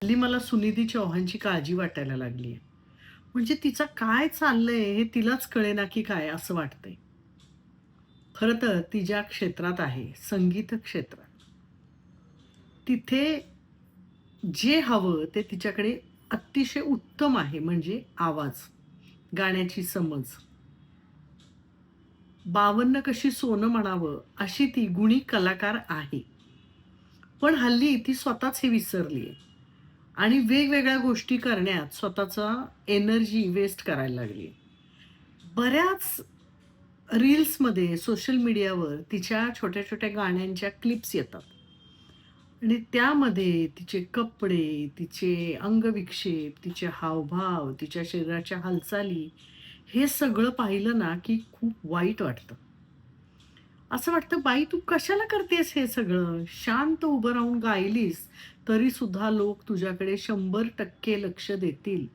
हल्ली मला सुनिधी चौहानची काळजी वाटायला लागली आहे. म्हणजे तिचं काय चाललंय हे तिलाच कळेना की काय असं वाटतंय. खरं तर ती ज्या क्षेत्रात आहे, संगीत क्षेत्रात, तिथे जे हवं ते तिच्याकडे अतिशय उत्तम आहे. म्हणजे आवाज, गाण्याची समज. 52 कशी सोनं म्हणावं, अशी ती गुणी कलाकार आहे. पण हल्ली ती स्वतःच हे विसरली आहे आणि वेगवेगळ्या गोष्टी करण्यात स्वतःचा एनर्जी वेस्ट करायला लागली. बऱ्याच रील्समध्ये, सोशल मीडियावर तिच्या छोट्या-छोट्या गाण्यांच्या क्लिप्स येतात आणि त्यामध्ये तिचे कपडे, तिचे अंगविक्षेप, तिचे हावभाव, तिच्या शरीराच्या हालचाली हे सगळं पाहिलं ना, की खूप वाईट वाटतं. असं वाटतं, "बाई तू कशाला करतेस हे सगळं? शांत उभं राहून गायलीस, तरी सुद्धा लोक तुझ्याकडे 100% लक्ष देतील.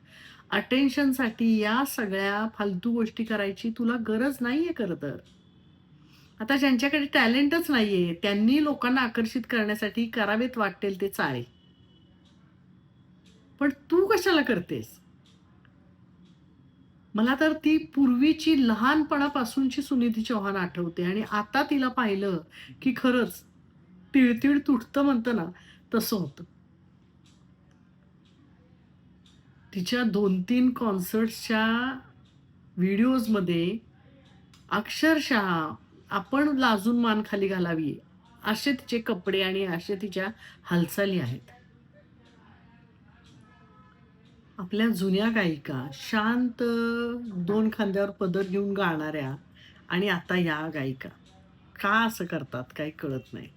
अटेन्शनसाठी या सगळ्या फालतू गोष्टी करायची तुला गरज नाहीये खरं तर." आता ज्यांच्याकडे टॅलेंटच नाहीये, त्यांनी लोकांना आकर्षित करण्यासाठी करावेत वाटेल ते चाळे. पण तू कशाला करतेस? मला तर ती पूर्वीची लहानपणापासूनची सुनिधी चौहान आठवते आणि आता तिला पाहिलं, की खरंच तिळ-तिळ तुटतं म्हणतं ना, तसं होतं. तिच्या 2-3 कॉन्सर्ट्सच्या व्हिडिओजमध्ये अक्षरशः आपण लाजून मान खाली घालावी, असे तिचे कपडे आणि अशा तिच्या हालचाली आहेत. आपल्या जुन्या गायिका शांत 2 खांद्यावर पदर घेऊन गाणाऱ्या आणि आता या गायिका का असं करतात काही कळत नाही.